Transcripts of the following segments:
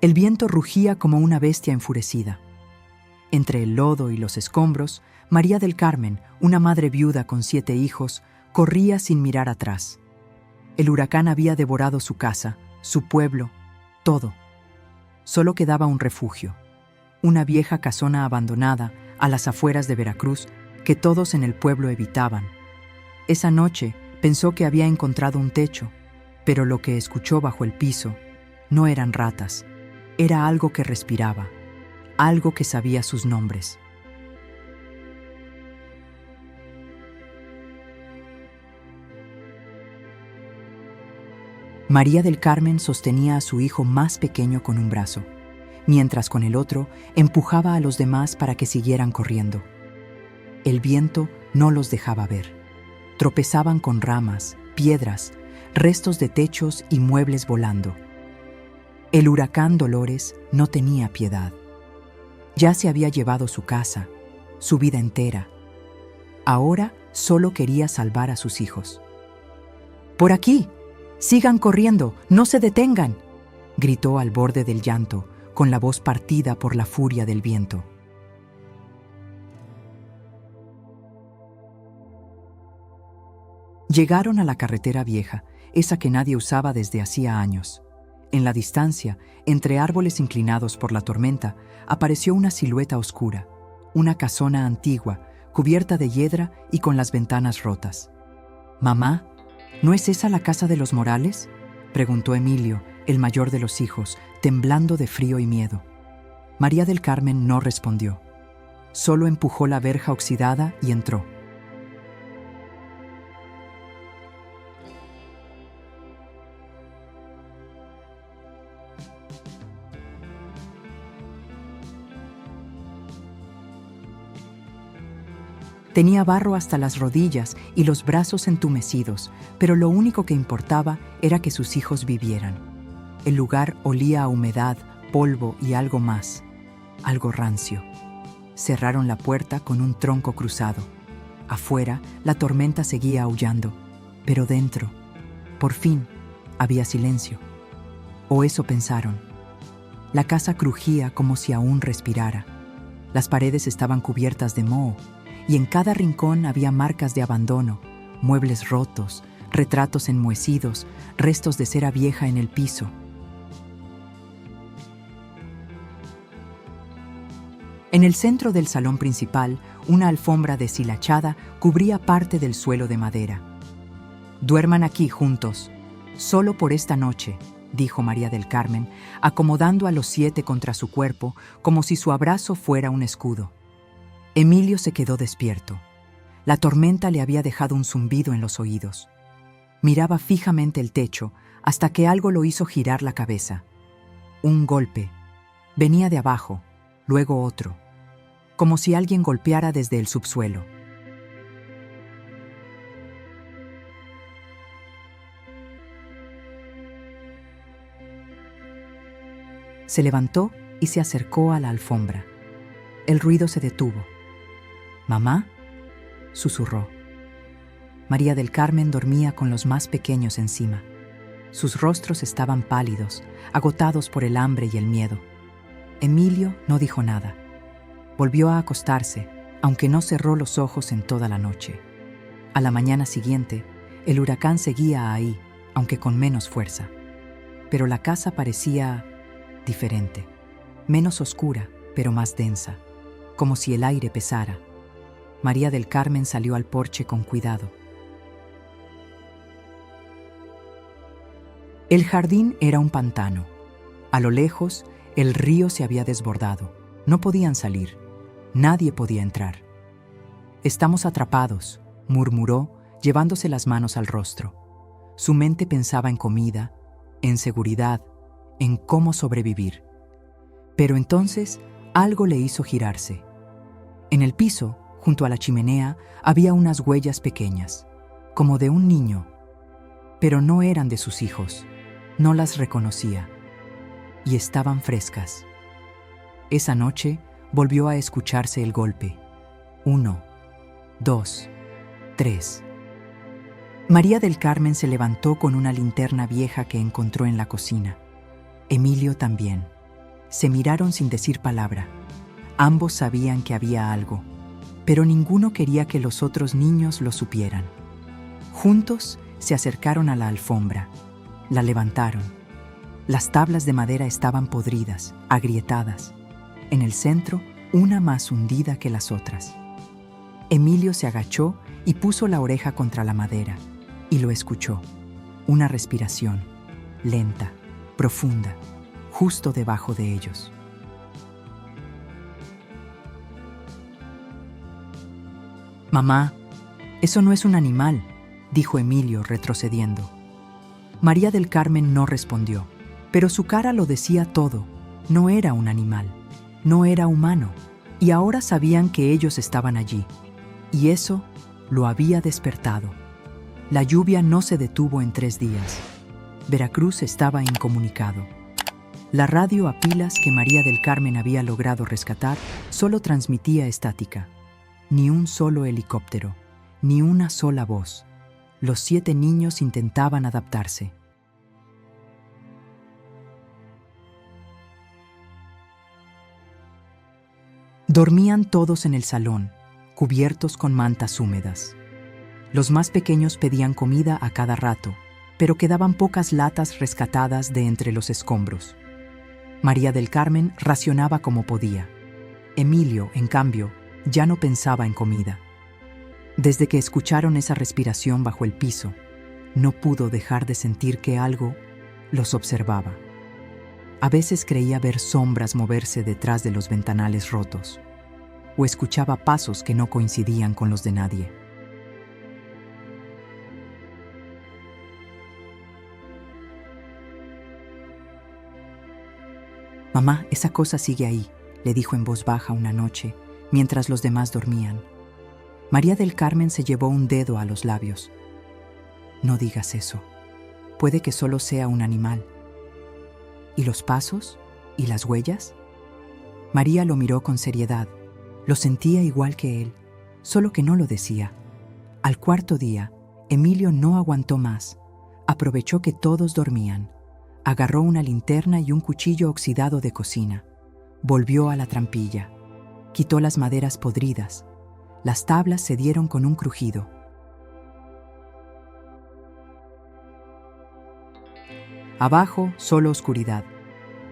El viento rugía como una bestia enfurecida. Entre el lodo y los escombros, María del Carmen, una madre viuda con 7 hijos, corría sin mirar atrás. El huracán había devorado su casa, su pueblo, todo. Solo quedaba un refugio, una vieja casona abandonada a las afueras de Veracruz que todos en el pueblo evitaban. Esa noche pensó que había encontrado un techo, pero lo que escuchó bajo el piso no eran ratas, era algo que respiraba, algo que sabía sus nombres. María del Carmen sostenía a su hijo más pequeño con un brazo, mientras con el otro empujaba a los demás para que siguieran corriendo. El viento no los dejaba ver. Tropezaban con ramas, piedras, restos de techos y muebles volando. El huracán Dolores no tenía piedad. Ya se había llevado su casa, su vida entera. Ahora solo quería salvar a sus hijos. ¡Por aquí! ¡Sigan corriendo! ¡No se detengan!, gritó al borde del llanto, con la voz partida por la furia del viento. Llegaron a la carretera vieja, esa que nadie usaba desde hacía años. En la distancia, entre árboles inclinados por la tormenta, apareció una silueta oscura, una casona antigua, cubierta de hiedra y con las ventanas rotas. «Mamá, ¿no es esa la casa de los Morales?», preguntó Emilio, el mayor de los hijos, temblando de frío y miedo. María del Carmen no respondió. Solo empujó la verja oxidada y entró. Tenía barro hasta las rodillas y los brazos entumecidos, pero lo único que importaba era que sus hijos vivieran. El lugar olía a humedad, polvo y algo más, algo rancio. Cerraron la puerta con un tronco cruzado. Afuera, la tormenta seguía aullando, pero dentro, por fin, había silencio. O eso pensaron. La casa crujía como si aún respirara. Las paredes estaban cubiertas de moho, y en cada rincón había marcas de abandono, muebles rotos, retratos enmohecidos, restos de cera vieja en el piso. En el centro del salón principal, una alfombra deshilachada cubría parte del suelo de madera. «Duerman aquí juntos, solo por esta noche», dijo María del Carmen, acomodando a los 7 contra su cuerpo como si su abrazo fuera un escudo. Emilio se quedó despierto. La tormenta le había dejado un zumbido en los oídos. Miraba fijamente el techo hasta que algo lo hizo girar la cabeza. Un golpe. Venía de abajo, luego otro, como si alguien golpeara desde el subsuelo. Se levantó y se acercó a la alfombra. El ruido se detuvo. «¿Mamá?», susurró. María del Carmen dormía con los más pequeños encima. Sus rostros estaban pálidos, agotados por el hambre y el miedo. Emilio no dijo nada. Volvió a acostarse, aunque no cerró los ojos en toda la noche. A la mañana siguiente, el huracán seguía ahí, aunque con menos fuerza. Pero la casa parecía diferente, menos oscura, pero más densa, como si el aire pesara. María del Carmen salió al porche con cuidado. El jardín era un pantano. A lo lejos, el río se había desbordado. No podían salir. Nadie podía entrar. «Estamos atrapados», murmuró, llevándose las manos al rostro. Su mente pensaba en comida, en seguridad, en cómo sobrevivir. Pero entonces, algo le hizo girarse. En el piso, junto a la chimenea, había unas huellas pequeñas, como de un niño, pero no eran de sus hijos. No las reconocía, y estaban frescas. Esa noche volvió a escucharse el golpe. 1, 2, 3. María del Carmen se levantó con una linterna vieja que encontró en la cocina. Emilio también. Se miraron sin decir palabra. Ambos sabían que había algo, pero ninguno quería que los otros niños lo supieran. Juntos se acercaron a la alfombra. La levantaron. Las tablas de madera estaban podridas, agrietadas. En el centro, una más hundida que las otras. Emilio se agachó y puso la oreja contra la madera, y lo escuchó. Una respiración, lenta, profunda, justo debajo de ellos. «Mamá, eso no es un animal», dijo Emilio retrocediendo. María del Carmen no respondió, pero su cara lo decía todo. No era un animal, no era humano, y ahora sabían que ellos estaban allí. Y eso lo había despertado. La lluvia no se detuvo en 3 días. Veracruz estaba incomunicado. La radio a pilas que María del Carmen había logrado rescatar solo transmitía estática. Ni un solo helicóptero, ni una sola voz. Los 7 niños intentaban adaptarse. Dormían todos en el salón, cubiertos con mantas húmedas. Los más pequeños pedían comida a cada rato, pero quedaban pocas latas rescatadas de entre los escombros. María del Carmen racionaba como podía. Emilio, en cambio, ya no pensaba en comida. Desde que escucharon esa respiración bajo el piso, no pudo dejar de sentir que algo los observaba. A veces creía ver sombras moverse detrás de los ventanales rotos, o escuchaba pasos que no coincidían con los de nadie. «Mamá, esa cosa sigue ahí», le dijo en voz baja una noche, mientras los demás dormían. María del Carmen se llevó un dedo a los labios. «No digas eso. Puede que solo sea un animal». «¿Y los pasos? ¿Y las huellas?» María lo miró con seriedad. Lo sentía igual que él, solo que no lo decía. Al 4.º día, Emilio no aguantó más. Aprovechó que todos dormían. Agarró una linterna y un cuchillo oxidado de cocina. Volvió a la trampilla. Quitó las maderas podridas. Las tablas se dieron con un crujido. Abajo, solo oscuridad.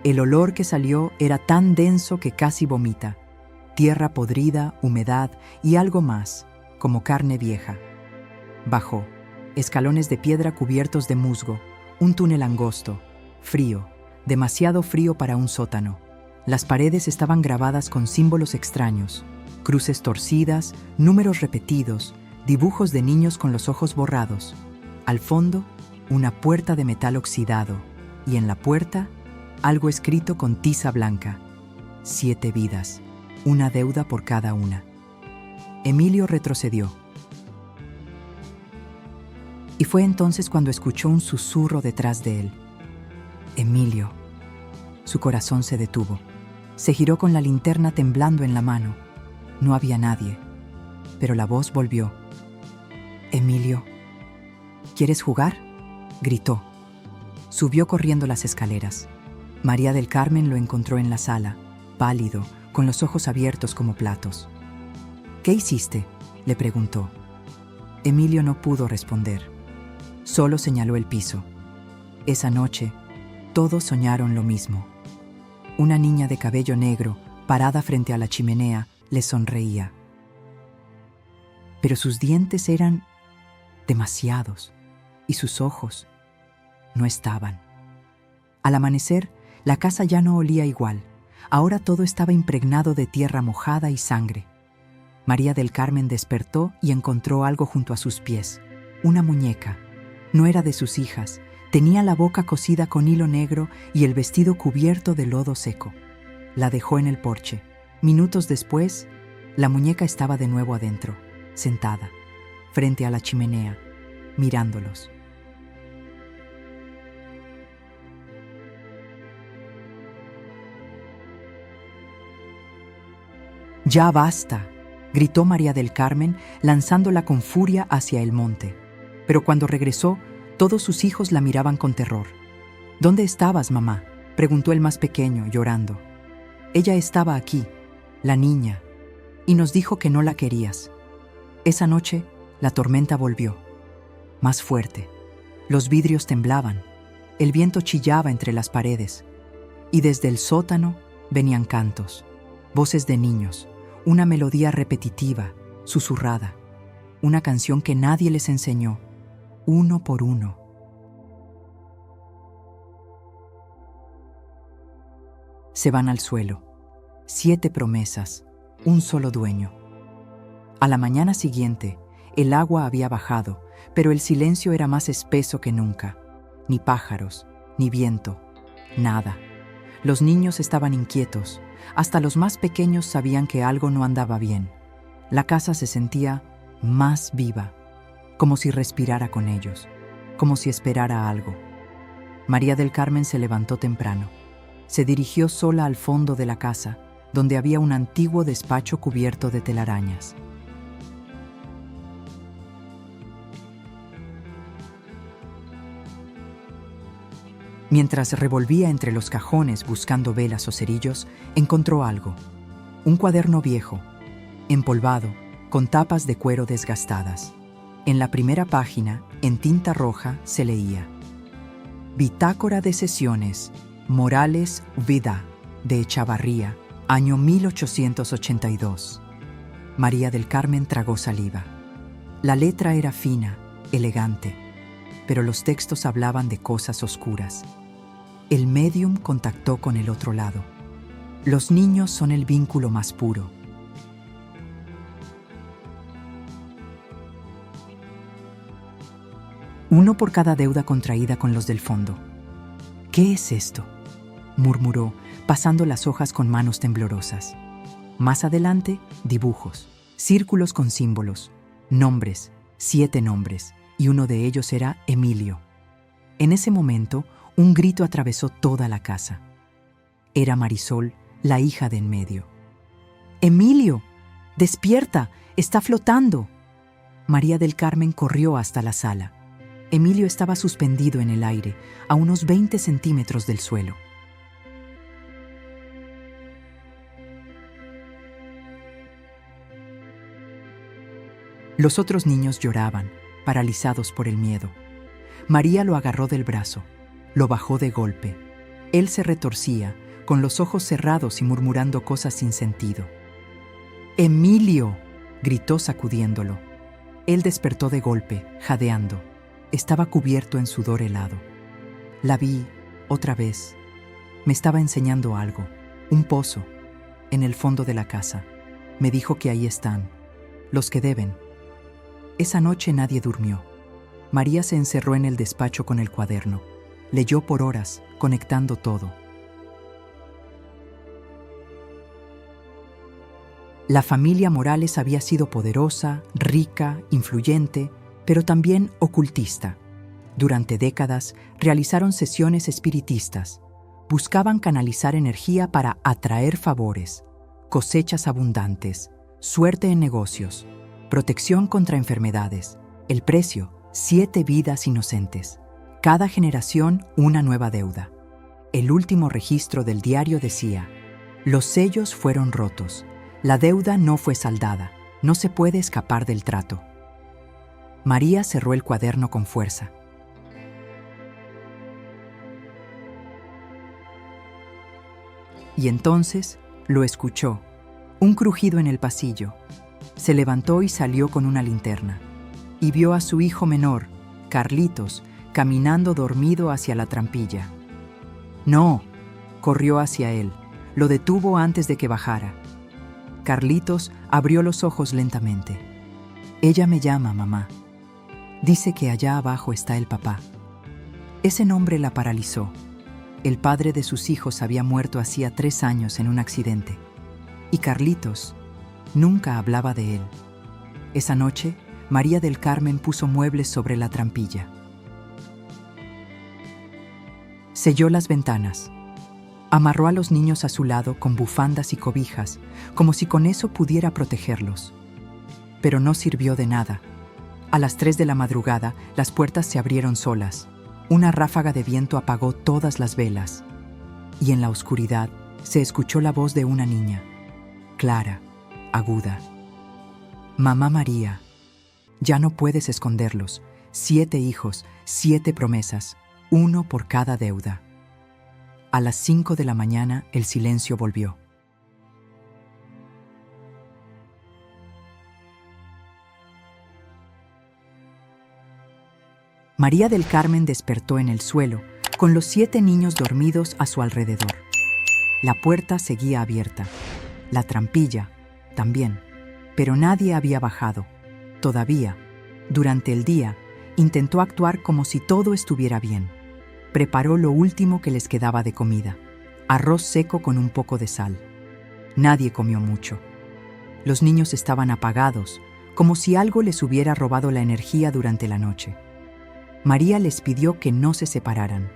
El olor que salió era tan denso que casi vomita. Tierra podrida, humedad y algo más, como carne vieja. Bajó. Escalones de piedra cubiertos de musgo. Un túnel angosto. Frío. Demasiado frío para un sótano. Las paredes estaban grabadas con símbolos extraños. Cruces torcidas, números repetidos, dibujos de niños con los ojos borrados. Al fondo, una puerta de metal oxidado, y en la puerta, algo escrito con tiza blanca. 7 vidas, una deuda por cada una. Emilio retrocedió. Y fue entonces cuando escuchó un susurro detrás de él. «Emilio». Su corazón se detuvo. Se giró con la linterna temblando en la mano. No había nadie, pero la voz volvió. «Emilio, ¿quieres jugar?», gritó. Subió corriendo las escaleras. María del Carmen lo encontró en la sala, pálido, con los ojos abiertos como platos. «¿Qué hiciste?», le preguntó. Emilio no pudo responder. Solo señaló el piso. Esa noche, todos soñaron lo mismo. Una niña de cabello negro, parada frente a la chimenea, le sonreía. Pero sus dientes eran demasiados y sus ojos no estaban. Al amanecer, la casa ya no olía igual. Ahora todo estaba impregnado de tierra mojada y sangre. María del Carmen despertó y encontró algo junto a sus pies. Una muñeca. No era de sus hijas. Tenía la boca cosida con hilo negro y el vestido cubierto de lodo seco. La dejó en el porche. Minutos después, la muñeca estaba de nuevo adentro, sentada, frente a la chimenea, mirándolos. «¡Ya basta!», gritó María del Carmen, lanzándola con furia hacia el monte. Pero cuando regresó, todos sus hijos la miraban con terror. «¿Dónde estabas, mamá?», preguntó el más pequeño, llorando. Ella estaba aquí, la niña, y nos dijo que no la querías. Esa noche, la tormenta volvió, más fuerte. Los vidrios temblaban, el viento chillaba entre las paredes, y desde el sótano venían cantos, voces de niños, una melodía repetitiva, susurrada, una canción que nadie les enseñó, uno por uno. Se van al suelo. 7 promesas, un solo dueño. A la mañana siguiente, el agua había bajado, pero el silencio era más espeso que nunca. Ni pájaros, ni viento, nada. Los niños estaban inquietos. Hasta los más pequeños sabían que algo no andaba bien. La casa se sentía más viva, como si respirara con ellos, como si esperara algo. María del Carmen se levantó temprano. Se dirigió sola al fondo de la casa, donde había un antiguo despacho cubierto de telarañas. Mientras revolvía entre los cajones buscando velas o cerillos, encontró algo. Un cuaderno viejo, empolvado, con tapas de cuero desgastadas. En la primera página, en tinta roja, se leía: Bitácora de sesiones, Morales Vida, de Echavarría, año 1882. María del Carmen tragó saliva. La letra era fina, elegante, pero los textos hablaban de cosas oscuras. El médium contactó con el otro lado. Los niños son el vínculo más puro. Uno por cada deuda contraída con los del fondo. ¿Qué es esto?, murmuró, pasando las hojas con manos temblorosas. Más adelante, dibujos, círculos con símbolos, nombres, 7 nombres, y uno de ellos era Emilio. En ese momento, un grito atravesó toda la casa. Era Marisol, la hija de en medio. ¡Emilio! ¡Despierta! ¡Está flotando! María del Carmen corrió hasta la sala. Emilio estaba suspendido en el aire, a unos 20 centímetros del suelo. Los otros niños lloraban, paralizados por el miedo. María lo agarró del brazo, lo bajó de golpe. Él se retorcía, con los ojos cerrados y murmurando cosas sin sentido. ¡Emilio!, gritó sacudiéndolo. Él despertó de golpe, jadeando. Estaba cubierto en sudor helado. La vi, otra vez. Me estaba enseñando algo, un pozo, en el fondo de la casa. Me dijo que ahí están, los que deben. Esa noche nadie durmió. María se encerró en el despacho con el cuaderno. Leyó por horas, conectando todo. La familia Morales había sido poderosa, rica, influyente, pero también ocultista. Durante décadas realizaron sesiones espiritistas. Buscaban canalizar energía para atraer favores, cosechas abundantes, suerte en negocios, protección contra enfermedades. El precio: 7 vidas inocentes. Cada generación una nueva deuda. El último registro del diario decía: los sellos fueron rotos. La deuda no fue saldada. No se puede escapar del trato. María cerró el cuaderno con fuerza. Y entonces lo escuchó. Un crujido en el pasillo. Se levantó y salió con una linterna. Y vio a su hijo menor, Carlitos, caminando dormido hacia la trampilla. ¡No! Corrió hacia él. Lo detuvo antes de que bajara. Carlitos abrió los ojos lentamente. Ella me llama, mamá. Dice que allá abajo está el papá. Ese nombre la paralizó. El padre de sus hijos había muerto hacía 3 años en un accidente. Y Carlitos nunca hablaba de él. Esa noche, María del Carmen puso muebles sobre la trampilla. Selló las ventanas. Amarró a los niños a su lado con bufandas y cobijas, como si con eso pudiera protegerlos. Pero no sirvió de nada. A las 3 de la madrugada, las puertas se abrieron solas. Una ráfaga de viento apagó todas las velas. Y en la oscuridad, se escuchó la voz de una niña, clara, aguda. Mamá María, ya no puedes esconderlos. 7 hijos, 7 promesas, 1 por cada deuda. A las 5 de la mañana el silencio volvió. María del Carmen despertó en el suelo, con los 7 niños dormidos a su alrededor. La puerta seguía abierta, la trampilla también, pero nadie había bajado. Todavía, durante el día, intentó actuar como si todo estuviera bien. Preparó lo último que les quedaba de comida, arroz seco con un poco de sal. Nadie comió mucho. Los niños estaban apagados, como si algo les hubiera robado la energía durante la noche. María les pidió que no se separaran.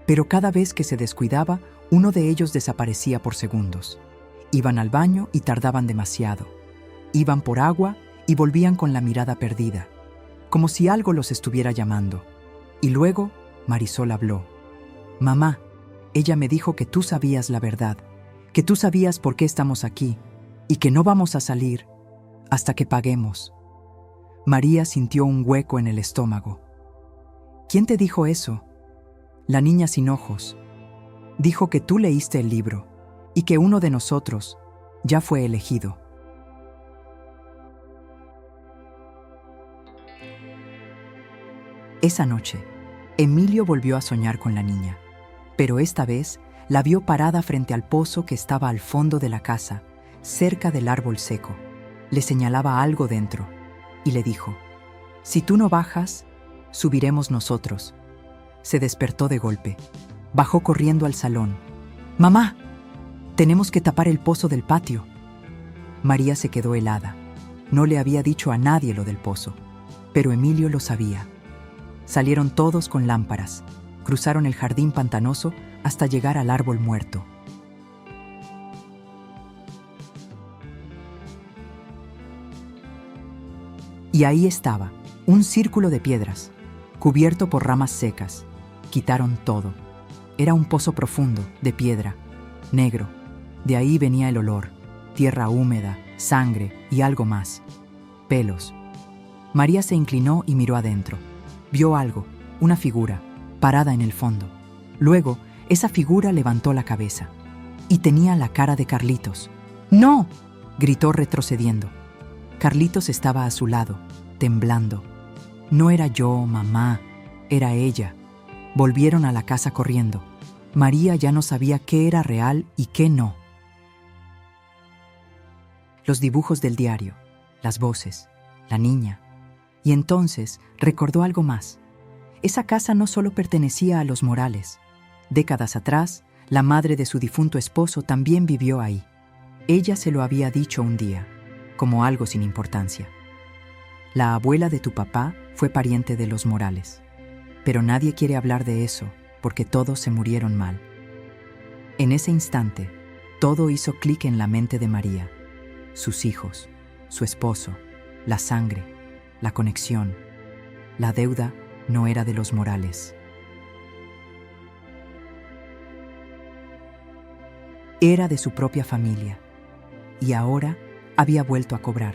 Pero cada vez que se descuidaba, uno de ellos desaparecía por segundos. Iban al baño y tardaban demasiado. Iban por agua y volvían con la mirada perdida, como si algo los estuviera llamando. Y luego Marisol habló. Mamá, ella me dijo que tú sabías la verdad, que tú sabías por qué estamos aquí y que no vamos a salir hasta que paguemos. María sintió un hueco en el estómago. ¿Quién te dijo eso? La niña sin ojos. Dijo que tú leíste el libro y que uno de nosotros ya fue elegido. Esa noche, Emilio volvió a soñar con la niña, pero esta vez la vio parada frente al pozo que estaba al fondo de la casa, cerca del árbol seco. Le señalaba algo dentro y le dijo: si tú no bajas, subiremos nosotros. Se despertó de golpe. Bajó corriendo al salón. ¡Mamá! Tenemos que tapar el pozo del patio. María se quedó helada. No le había dicho a nadie lo del pozo, pero Emilio lo sabía. Salieron todos con lámparas. Cruzaron el jardín pantanoso hasta llegar al árbol muerto. Y ahí estaba, un círculo de piedras, cubierto por ramas secas. Quitaron todo. Era un pozo profundo, de piedra, negro. De ahí venía el olor, tierra húmeda, sangre y algo más. Pelos. María se inclinó y miró adentro. Vio algo, una figura, parada en el fondo. Luego, esa figura levantó la cabeza. Y tenía la cara de Carlitos. ¡No!, gritó retrocediendo. Carlitos estaba a su lado, temblando. No era yo, mamá, era ella. Volvieron a la casa corriendo. María ya no sabía qué era real y qué no. Los dibujos del diario, las voces, la niña. Y entonces recordó algo más. Esa casa no solo pertenecía a los Morales. Décadas atrás, la madre de su difunto esposo también vivió ahí. Ella se lo había dicho un día, como algo sin importancia. La abuela de tu papá fue pariente de los Morales. Pero nadie quiere hablar de eso, porque todos se murieron mal. En ese instante, todo hizo clic en la mente de María. Sus hijos, su esposo, la sangre, la conexión. La deuda no era de los Morales. Era de su propia familia, y ahora había vuelto a cobrar.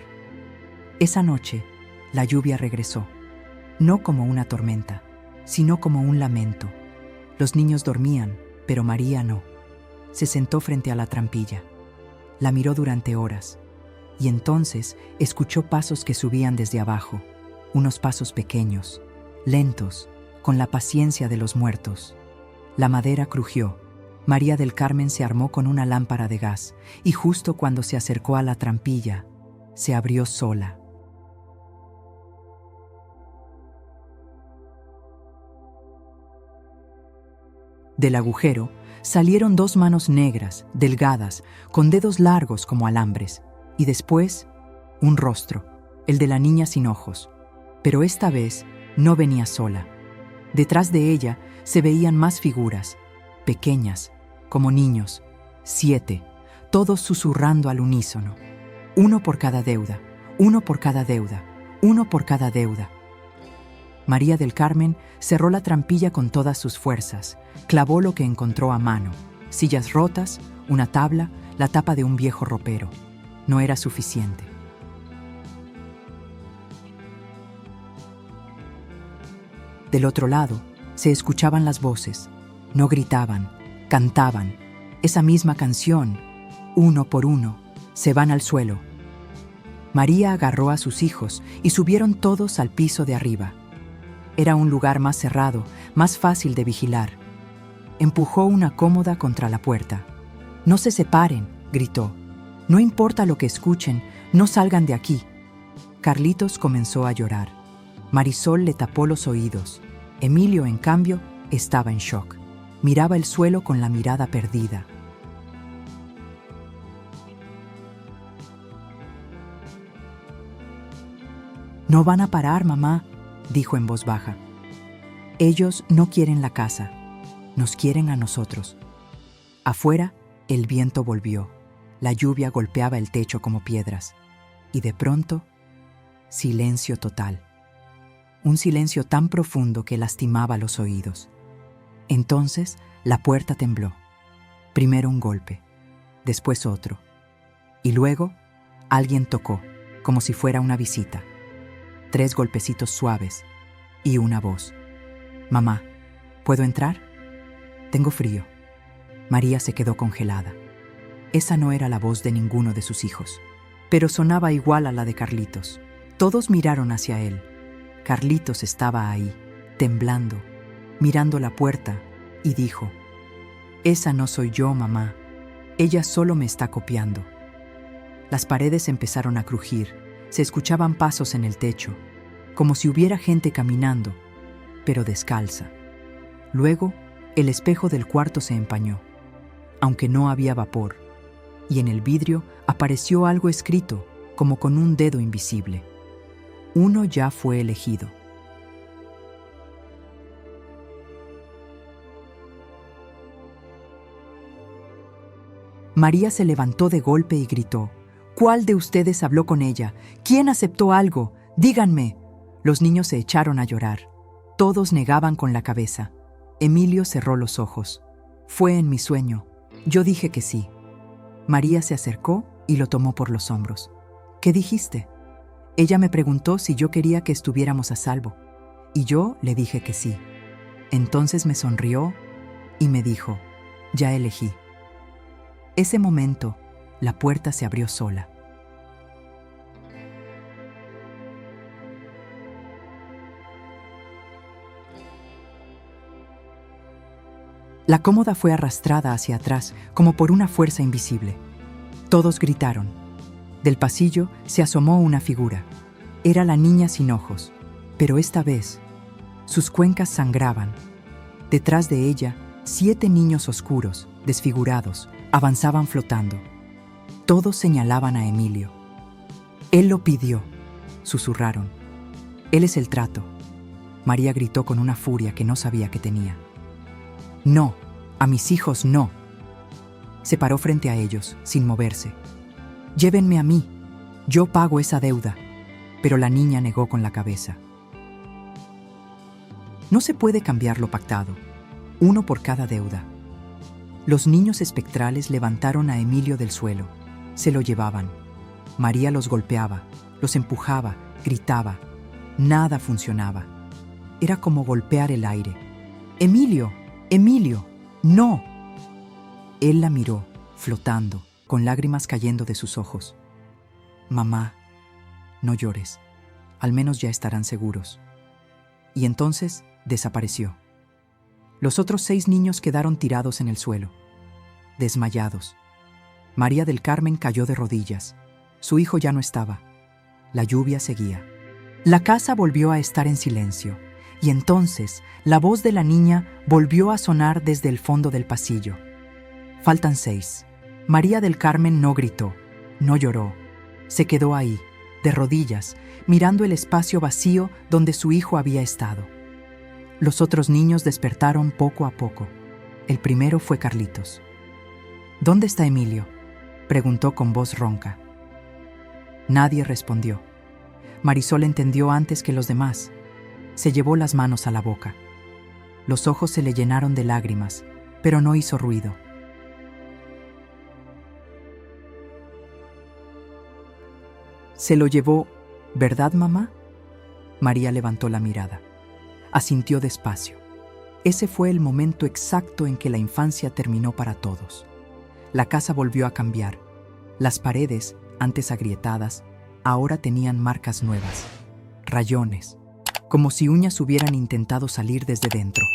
Esa noche, la lluvia regresó, no como una tormenta, sino como un lamento. Los niños dormían, pero María no. Se sentó frente a la trampilla. La miró durante horas, y entonces escuchó pasos que subían desde abajo, unos pasos pequeños, lentos, con la paciencia de los muertos. La madera crujió. María del Carmen se armó con una lámpara de gas, y justo cuando se acercó a la trampilla, se abrió sola. Del agujero salieron 2 manos negras, delgadas, con dedos largos como alambres, y después un rostro, el de la niña sin ojos. Pero esta vez no venía sola. Detrás de ella se veían más figuras, pequeñas, como niños, 7, todos susurrando al unísono. 1 por cada deuda, 1 por cada deuda, uno por cada deuda. María del Carmen cerró la trampilla con todas sus fuerzas, clavó lo que encontró a mano: sillas rotas, una tabla, la tapa de un viejo ropero. No era suficiente. Del otro lado, se escuchaban las voces. No gritaban, cantaban. Esa misma canción, uno por uno, se van al suelo. María agarró a sus hijos y subieron todos al piso de arriba. Era un lugar más cerrado, más fácil de vigilar. Empujó una cómoda contra la puerta. «No se separen», gritó. «No importa lo que escuchen, no salgan de aquí». Carlitos comenzó a llorar. Marisol le tapó los oídos. Emilio, en cambio, estaba en shock. Miraba el suelo con la mirada perdida. «No van a parar, mamá», dijo en voz baja. «Ellos no quieren la casa, nos quieren a nosotros». Afuera, el viento volvió. La lluvia golpeaba el techo como piedras. Y de pronto, silencio total. Un silencio tan profundo que lastimaba los oídos. Entonces, la puerta tembló. Primero un golpe, después otro. Y luego, alguien tocó, como si fuera una visita. 3 golpecitos suaves y una voz. «Mamá, ¿puedo entrar? Tengo frío». María se quedó congelada. Esa no era la voz de ninguno de sus hijos, pero sonaba igual a la de Carlitos. Todos miraron hacia él. Carlitos estaba ahí, temblando, mirando la puerta, y dijo: «Esa no soy yo, mamá. Ella solo me está copiando». Las paredes empezaron a crujir. Se escuchaban pasos en el techo, como si hubiera gente caminando, pero descalza. Luego, el espejo del cuarto se empañó, aunque no había vapor, y en el vidrio apareció algo escrito, como con un dedo invisible. Uno ya fue elegido. María se levantó de golpe y gritó: «¿Cuál de ustedes habló con ella? ¿Quién aceptó algo? Díganme». Los niños se echaron a llorar. Todos negaban con la cabeza. Emilio cerró los ojos. «Fue en mi sueño. Yo dije que sí». María se acercó y lo tomó por los hombros. «¿Qué dijiste?» Ella me preguntó si yo quería que estuviéramos a salvo, y yo le dije que sí. Entonces me sonrió y me dijo: «Ya elegí». Ese momento, la puerta se abrió sola. La cómoda fue arrastrada hacia atrás, como por una fuerza invisible. Todos gritaron. Del pasillo se asomó una figura. Era la niña sin ojos, pero esta vez sus cuencas sangraban. Detrás de ella, 7 niños oscuros, desfigurados, avanzaban flotando. Todos señalaban a Emilio. «Él lo pidió», susurraron. «Él es el trato». María gritó con una furia que no sabía que tenía. «No, a mis hijos no». Se paró frente a ellos, sin moverse. «Llévenme a mí, yo pago esa deuda». Pero la niña negó con la cabeza. No se puede cambiar lo pactado, uno por cada deuda. Los niños espectrales levantaron a Emilio del suelo. Se lo llevaban. María los golpeaba, los empujaba, gritaba. Nada funcionaba. Era como golpear el aire. «¡Emilio! ¡Emilio! ¡No!». Él la miró, flotando, con lágrimas cayendo de sus ojos. «Mamá, no llores. Al menos ya estarán seguros». Y entonces desapareció. Los otros 6 niños quedaron tirados en el suelo, desmayados. María del Carmen cayó de rodillas. Su hijo ya no estaba. La lluvia seguía. La casa volvió a estar en silencio, y entonces la voz de la niña volvió a sonar desde el fondo del pasillo. «Faltan 6». María del Carmen no gritó, no lloró. Se quedó ahí, de rodillas, mirando el espacio vacío donde su hijo había estado. Los otros niños despertaron poco a poco. El primero fue Carlitos. «¿Dónde está Emilio?», preguntó con voz ronca. Nadie respondió. Marisol entendió antes que los demás. Se llevó las manos a la boca. Los ojos se le llenaron de lágrimas, pero no hizo ruido. Se lo llevó, ¿verdad, mamá? María levantó la mirada. Asintió despacio. Ese fue el momento exacto en que la infancia terminó para todos. La casa volvió a cambiar. Las paredes, antes agrietadas, ahora tenían marcas nuevas, rayones, como si uñas hubieran intentado salir desde dentro.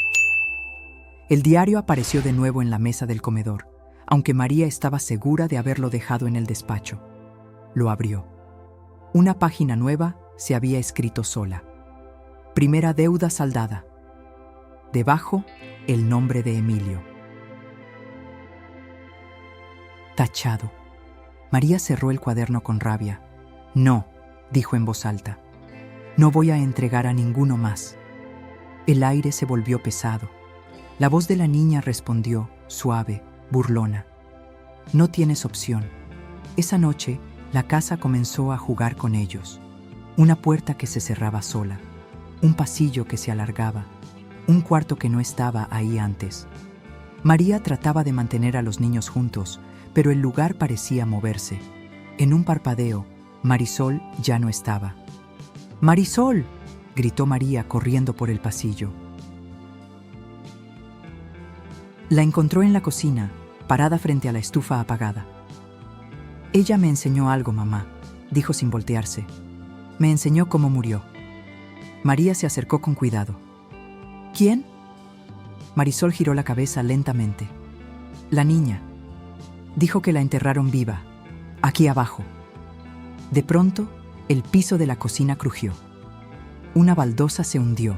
El diario apareció de nuevo en la mesa del comedor, aunque María estaba segura de haberlo dejado en el despacho. Lo abrió. Una página nueva se había escrito sola. Primera deuda saldada. Debajo, el nombre de Emilio. Tachado. María cerró el cuaderno con rabia. No, dijo en voz alta. No voy a entregar a ninguno más. El aire se volvió pesado. La voz de la niña respondió, suave, burlona. No tienes opción. Esa noche, la casa comenzó a jugar con ellos. Una puerta que se cerraba sola, un pasillo que se alargaba, un cuarto que no estaba ahí antes. María trataba de mantener a los niños juntos, pero el lugar parecía moverse. En un parpadeo, Marisol ya no estaba. ¡Marisol!, gritó María corriendo por el pasillo. La encontró en la cocina, parada frente a la estufa apagada. Ella me enseñó algo, mamá, dijo sin voltearse. Me enseñó cómo murió. María se acercó con cuidado. ¿Quién? Marisol giró la cabeza lentamente. La niña. Dijo que la enterraron viva, aquí abajo. De pronto, el piso de la cocina crujió. Una baldosa se hundió.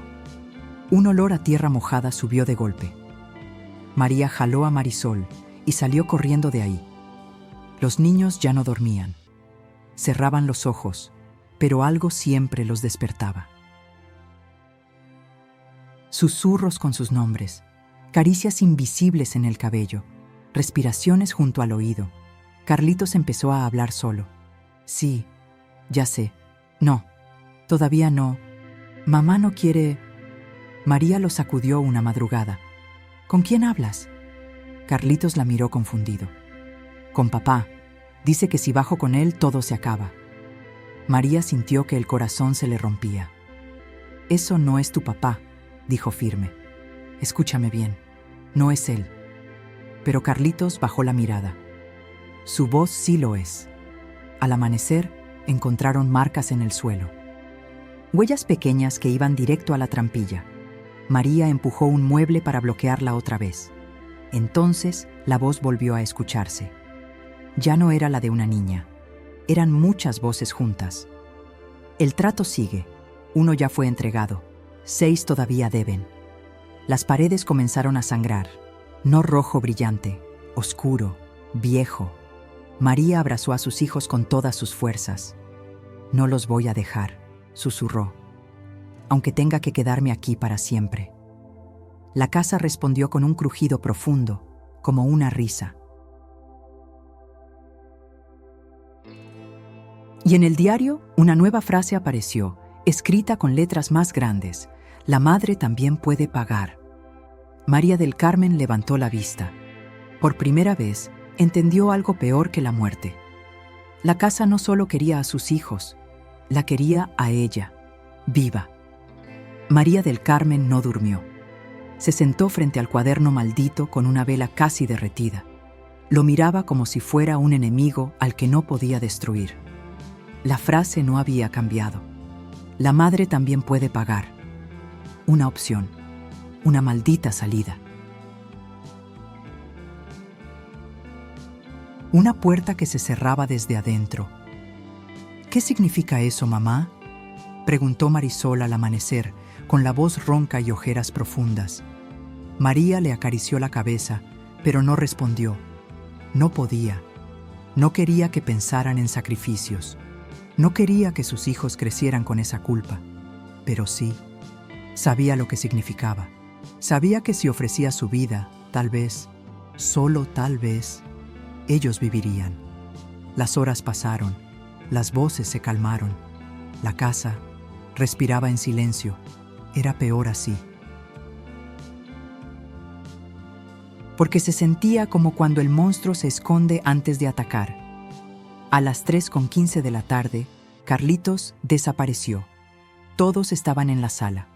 Un olor a tierra mojada subió de golpe. María jaló a Marisol y salió corriendo de ahí. Los niños ya no dormían. Cerraban los ojos, pero algo siempre los despertaba. Susurros con sus nombres, caricias invisibles en el cabello, respiraciones junto al oído. Carlitos empezó a hablar solo. Sí, ya sé. No, todavía no. Mamá no quiere... María lo sacudió una madrugada. ¿Con quién hablas? Carlitos la miró confundido. Con papá. Dice que si bajo con él todo se acaba. María sintió que el corazón se le rompía. Eso no es tu papá, dijo firme. Escúchame bien, no es él. Pero Carlitos bajó la mirada. Su voz sí lo es. Al amanecer, encontraron marcas en el suelo. Huellas pequeñas que iban directo a la trampilla. María empujó un mueble para bloquearla otra vez. Entonces, la voz volvió a escucharse. Ya no era la de una niña. Eran muchas voces juntas. El trato sigue. 1 ya fue entregado. 6 todavía deben. Las paredes comenzaron a sangrar. No rojo brillante, oscuro, viejo. María abrazó a sus hijos con todas sus fuerzas. No los voy a dejar, susurró, aunque tenga que quedarme aquí para siempre. La casa respondió con un crujido profundo, como una risa. Y en el diario, una nueva frase apareció, escrita con letras más grandes. La madre también puede pagar. María del Carmen levantó la vista. Por primera vez, entendió algo peor que la muerte. La casa no solo quería a sus hijos, la quería a ella, viva. María del Carmen no durmió. Se sentó frente al cuaderno maldito con una vela casi derretida. Lo miraba como si fuera un enemigo al que no podía destruir. La frase no había cambiado. La madre también puede pagar. Una opción, una maldita salida. Una puerta que se cerraba desde adentro. ¿Qué significa eso, mamá?, preguntó Marisol al amanecer, con la voz ronca y ojeras profundas. María le acarició la cabeza, pero no respondió. No podía. No quería que pensaran en sacrificios. No quería que sus hijos crecieran con esa culpa. Pero sí, sabía lo que significaba. Sabía que si ofrecía su vida, tal vez, solo tal vez, ellos vivirían. Las horas pasaron, las voces se calmaron, La casa respiraba en silencio. Era peor así. Porque se sentía como cuando el monstruo se esconde antes de atacar. A las 3:15 de la tarde, Carlitos desapareció. Todos estaban en la sala.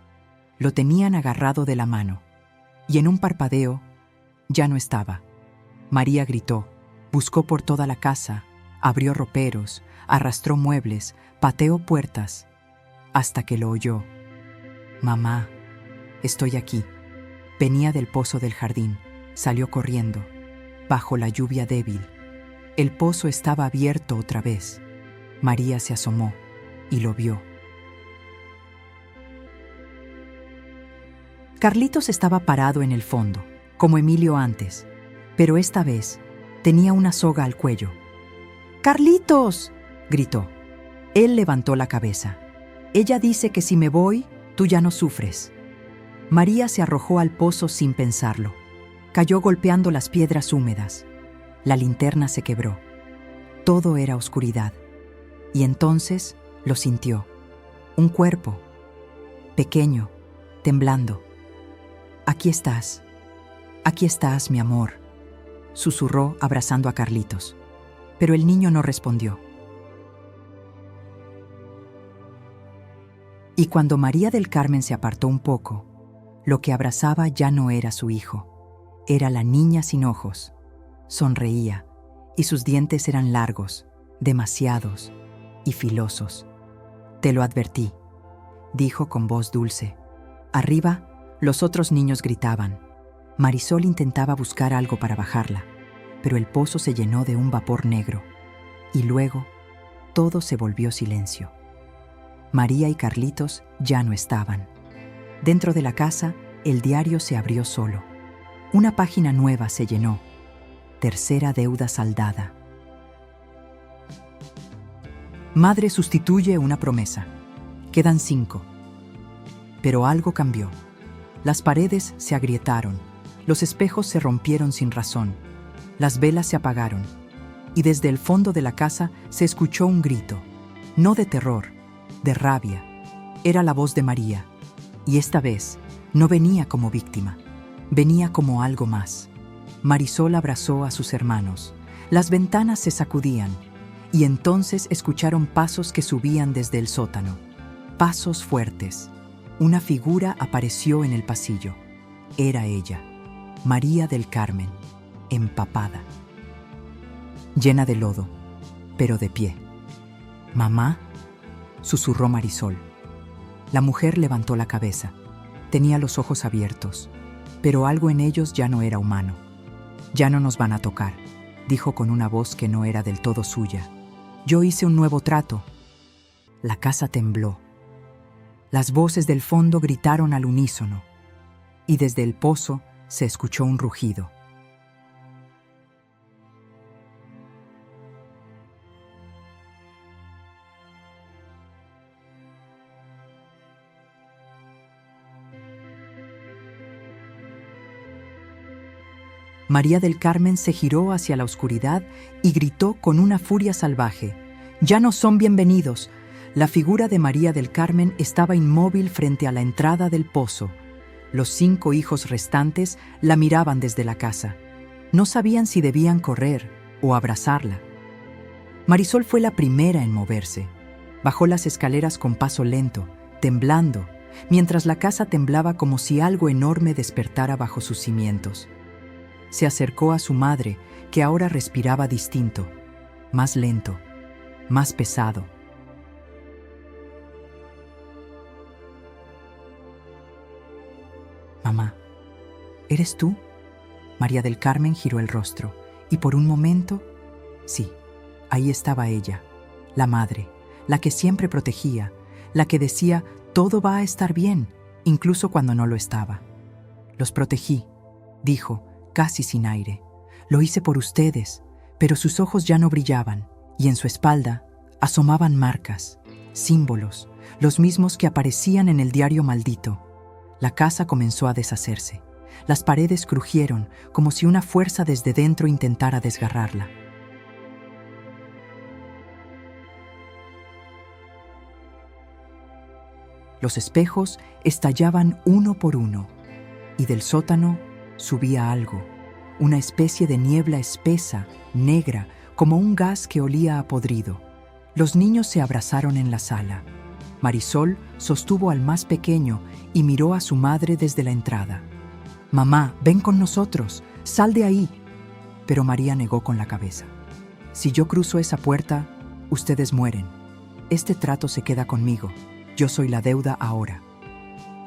Lo tenían agarrado de la mano. Y en un parpadeo, ya no estaba. María gritó, buscó por toda la casa, abrió roperos, arrastró muebles, pateó puertas, hasta que lo oyó. «Mamá, estoy aquí». Venía del pozo del jardín, salió corriendo, bajo la lluvia débil. El pozo estaba abierto otra vez. María se asomó y lo vio. Carlitos estaba parado en el fondo, como Emilio antes, pero esta vez tenía una soga al cuello. «¡Carlitos!», gritó. Él levantó la cabeza. «Ella dice que si me voy, tú ya no sufres». María se arrojó al pozo sin pensarlo. Cayó golpeando las piedras húmedas. La linterna se quebró. Todo era oscuridad. Y entonces lo sintió. Un cuerpo, pequeño, temblando. «Aquí estás, mi amor», susurró abrazando a Carlitos. Pero el niño no respondió. Y cuando María del Carmen se apartó un poco, lo que abrazaba ya no era su hijo, era la niña sin ojos. Sonreía, y sus dientes eran largos, demasiados y filosos. «Te lo advertí», dijo con voz dulce. Arriba, los otros niños gritaban. Marisol intentaba buscar algo para bajarla, pero el pozo se llenó de un vapor negro. Y luego, todo se volvió silencio. María y Carlitos ya no estaban. Dentro de la casa, el diario se abrió solo. Una página nueva se llenó. Tercera deuda saldada. Madre sustituye una promesa. Quedan 5. Pero algo cambió. Las paredes se agrietaron, los espejos se rompieron sin razón, las velas se apagaron, y desde el fondo de la casa se escuchó un grito, no de terror, de rabia. Era la voz de María, y esta vez no venía como víctima, venía como algo más. Marisol abrazó a sus hermanos, las ventanas se sacudían, y entonces escucharon pasos que subían desde el sótano, pasos fuertes. Una figura apareció en el pasillo. Era ella, María del Carmen, empapada, llena de lodo, pero de pie. «Mamá», susurró Marisol. La mujer levantó la cabeza. Tenía los ojos abiertos, pero algo en ellos ya no era humano. «Ya no nos van a tocar», dijo con una voz que no era del todo suya. «Yo hice un nuevo trato». La casa tembló. Las voces del fondo gritaron al unísono, y desde el pozo se escuchó un rugido. María del Carmen se giró hacia la oscuridad y gritó con una furia salvaje: «¡Ya no son bienvenidos!». La figura de María del Carmen estaba inmóvil frente a la entrada del pozo. Los 5 hijos restantes la miraban desde la casa. No sabían si debían correr o abrazarla. Marisol fue la primera en moverse. Bajó las escaleras con paso lento, temblando, mientras la casa temblaba como si algo enorme despertara bajo sus cimientos. Se acercó a su madre, que ahora respiraba distinto, más lento, más pesado. «Mamá, ¿eres tú?». María del Carmen giró el rostro, y por un momento, sí, ahí estaba ella, la madre, la que siempre protegía, la que decía: «Todo va a estar bien», incluso cuando no lo estaba. «Los protegí», dijo, casi sin aire. «Lo hice por ustedes», pero sus ojos ya no brillaban, y en su espalda asomaban marcas, símbolos, los mismos que aparecían en el diario maldito. La casa comenzó a deshacerse. Las paredes crujieron, como si una fuerza desde dentro intentara desgarrarla. Los espejos estallaban uno por uno, y del sótano subía algo, una especie de niebla espesa, negra, como un gas que olía a podrido. Los niños se abrazaron en la sala. Marisol sostuvo al más pequeño y miró a su madre desde la entrada. «Mamá, ven con nosotros, sal de ahí». Pero María negó con la cabeza. «Si yo cruzo esa puerta, ustedes mueren. Este trato se queda conmigo. Yo soy la deuda ahora».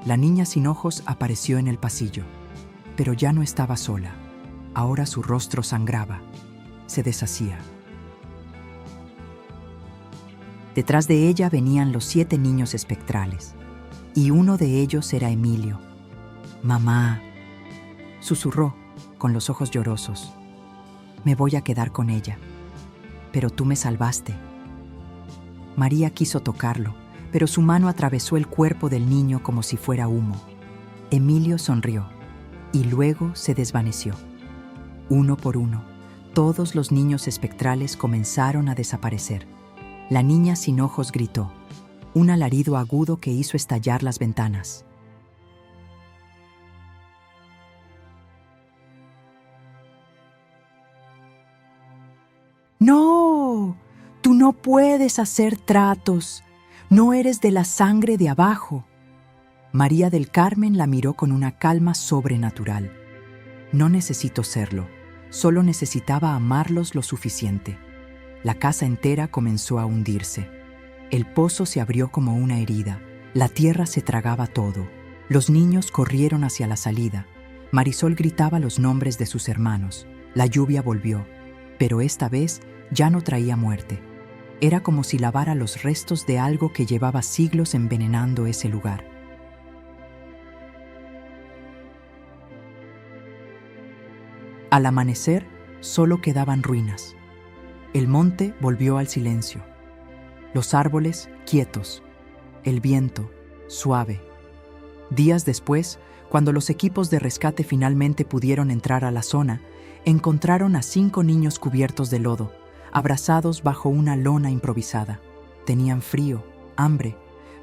La niña sin ojos apareció en el pasillo, pero ya no estaba sola. Ahora su rostro sangraba, se deshacía. Detrás de ella venían los 7 niños espectrales, y uno de ellos era Emilio. «Mamá», susurró con los ojos llorosos, «me voy a quedar con ella, pero tú me salvaste». María quiso tocarlo, pero su mano atravesó el cuerpo del niño como si fuera humo. Emilio sonrió, y luego se desvaneció. Uno por uno, todos los niños espectrales comenzaron a desaparecer. La niña sin ojos gritó, un alarido agudo que hizo estallar las ventanas. «¡No! Tú no puedes hacer tratos. No eres de la sangre de abajo». María del Carmen la miró con una calma sobrenatural. «No necesito serlo. Solo necesitaba amarlos lo suficiente». La casa entera comenzó a hundirse. El pozo se abrió como una herida. La tierra se tragaba todo. Los niños corrieron hacia la salida. Marisol gritaba los nombres de sus hermanos. La lluvia volvió, pero esta vez ya no traía muerte. Era como si lavara los restos de algo que llevaba siglos envenenando ese lugar. Al amanecer, solo quedaban ruinas. El monte volvió al silencio. Los árboles quietos. El viento suave. Días después, cuando los equipos de rescate finalmente pudieron entrar a la zona, encontraron a 5 niños cubiertos de lodo, abrazados bajo una lona improvisada. Tenían frío, hambre,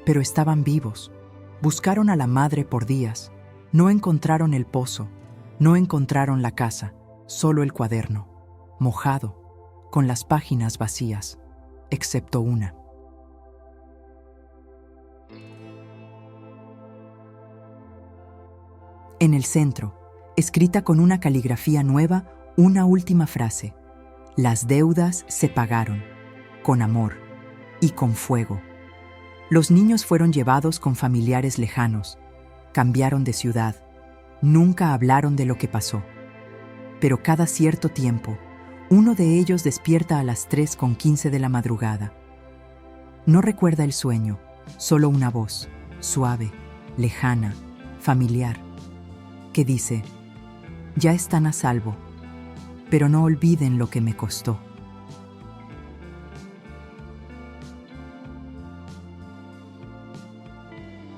pero estaban vivos. Buscaron a la madre por días. No encontraron el pozo, no encontraron la casa, solo el cuaderno, mojado, con las páginas vacías, excepto una. En el centro, escrita con una caligrafía nueva, una última frase: «Las deudas se pagaron, con amor y con fuego». Los niños fueron llevados con familiares lejanos, cambiaron de ciudad, nunca hablaron de lo que pasó. Pero cada cierto tiempo, uno de ellos despierta a las 3:15 de la madrugada. No recuerda el sueño, solo una voz, suave, lejana, familiar, que dice: «Ya están a salvo, pero no olviden lo que me costó».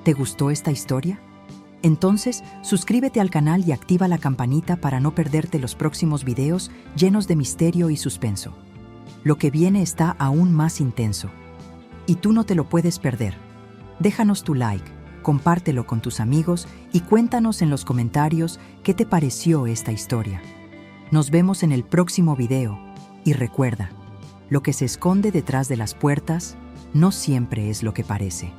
¿Te gustó esta historia? Entonces, suscríbete al canal y activa la campanita para no perderte los próximos videos llenos de misterio y suspenso. Lo que viene está aún más intenso. Y tú no te lo puedes perder. Déjanos tu like, compártelo con tus amigos y cuéntanos en los comentarios qué te pareció esta historia. Nos vemos en el próximo video. Y recuerda, lo que se esconde detrás de las puertas no siempre es lo que parece.